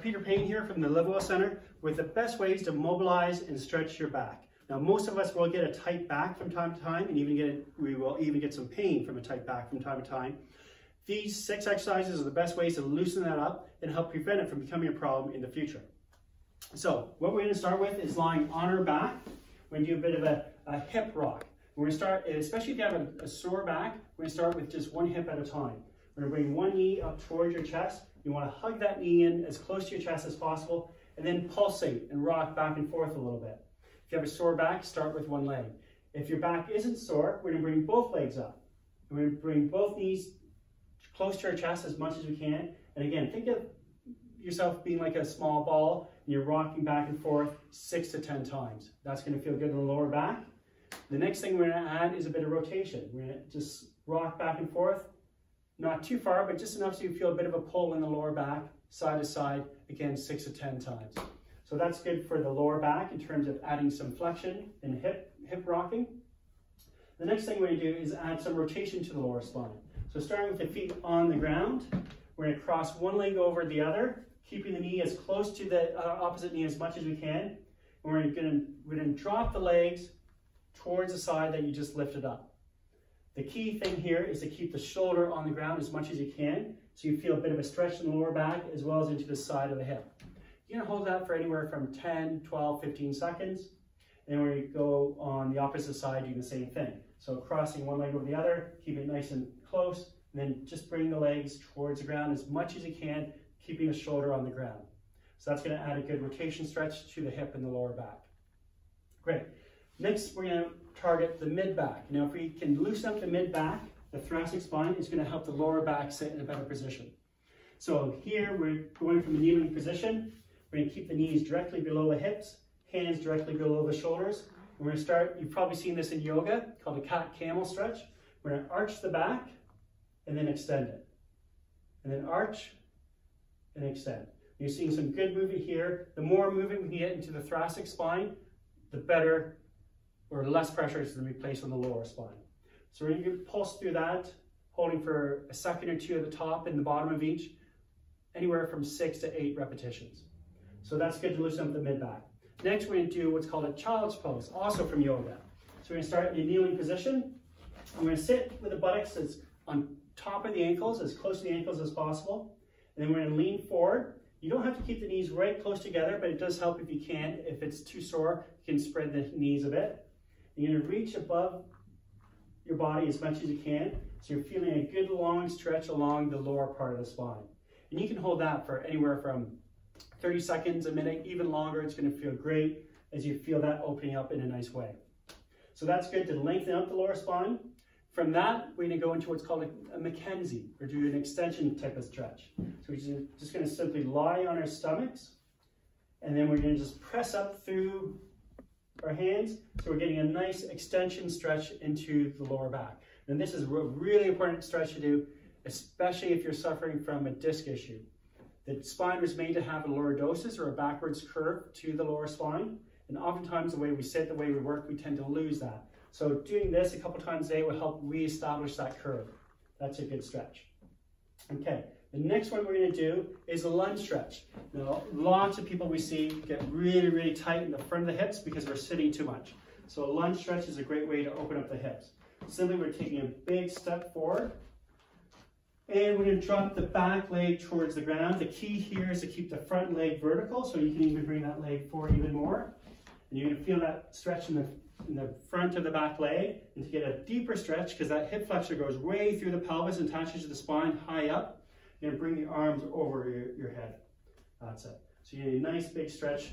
Peter Payne here from the Live Well Center with the best ways to mobilize and stretch your back. Now, most of us will get a tight back from time to time, and we will even get some pain from a tight back from time to time. These 6 exercises are the best ways to loosen that up and help prevent it from becoming a problem in the future. So, what we're going to start with is lying on our back. We're going to do a bit of a hip rock. We're going to start, especially if you have a sore back, we're going to start with just one hip at a time. We're going to bring one knee up towards your chest. You want to hug that knee in as close to your chest as possible, and then pulsate and rock back and forth a little bit. If you have a sore back, start with one leg. If your back isn't sore, we're going to bring both legs up. We're going to bring both knees close to our chest as much as we can. And again, think of yourself being like a small ball, and you're rocking back and forth 6 to 10 times. That's going to feel good in the lower back. The next thing we're going to add is a bit of rotation. We're going to just rock back and forth, not too far, but just enough so you feel a bit of a pull in the lower back, side to side, again, 6 to 10 times. So that's good for the lower back in terms of adding some flexion and hip rocking. The next thing we're going to do is add some rotation to the lower spine. So starting with the feet on the ground, we're going to cross one leg over the other, keeping the knee as close to the opposite knee as much as we can. And we're going to drop the legs towards the side that you just lifted up. The key thing here is to keep the shoulder on the ground as much as you can, so you feel a bit of a stretch in the lower back as well as into the side of the hip. You're going to hold that for anywhere from 10, 12, 15 seconds. And then we're going to go on the opposite side doing the same thing. So crossing one leg over the other, keep it nice and close, and then just bring the legs towards the ground as much as you can, keeping the shoulder on the ground. So that's going to add a good rotation stretch to the hip and the lower back. Great. Next, we're going to target the mid-back. Now, if we can loosen up the mid-back, the thoracic spine is going to help the lower back sit in a better position. So here, we're going from a kneeling position. We're going to keep the knees directly below the hips, hands directly below the shoulders. And we're going to start, you've probably seen this in yoga, called a cat-camel stretch. We're going to arch the back and then extend it. And then arch and extend. You're seeing some good movement here. The more movement we can get into the thoracic spine, the better or less pressure is going to be placed on the lower spine. So we're going to pulse through that, holding for a second or two at the top and the bottom of each, anywhere from 6 to 8 repetitions. So that's good to loosen up the mid-back. Next, we're going to do what's called a child's pose, also from yoga. So we're going to start in a kneeling position. We're going to sit with the buttocks on top of the ankles, as close to the ankles as possible. And then we're going to lean forward. You don't have to keep the knees right close together, but it does help if you can. If it's too sore, you can spread the knees a bit. You're going to reach above your body as much as you can, so you're feeling a good long stretch along the lower part of the spine. And you can hold that for anywhere from 30 seconds, a minute, even longer. It's going to feel great as you feel that opening up in a nice way. So that's good to lengthen out the lower spine. From that, we're going to go into what's called a Mackenzie, or do an extension type of stretch. So we're just going to simply lie on our stomachs, and then we're going to just press up through our hands, so we're getting a nice extension stretch into the lower back. And this is a really important stretch to do, especially if you're suffering from a disc issue. The spine was made to have a lordosis, or a backwards curve to the lower spine, and oftentimes the way we sit, the way we work, we tend to lose that. So doing this a couple times a day will help reestablish that curve. That's a good stretch. Okay, the next one we're going to do is a lunge stretch. Now, lots of people we see get really, really tight in the front of the hips because we're sitting too much. So a lunge stretch is a great way to open up the hips. Simply, we're taking a big step forward, and we're going to drop the back leg towards the ground. The key here is to keep the front leg vertical, so you can even bring that leg forward even more. And you're going to feel that stretch in the front of the back leg, and to get a deeper stretch, because that hip flexor goes way through the pelvis and attaches to the spine high up, you're going to bring the arms over your head. That's it. So you need a nice big stretch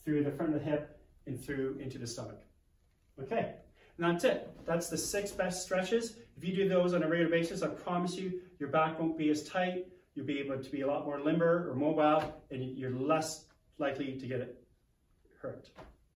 through the front of the hip and through into the stomach. Okay, and that's it. That's the 6 best stretches. If you do those on a regular basis, I promise you, your back won't be as tight, you'll be able to be a lot more limber or mobile, and you're less likely to get it hurt.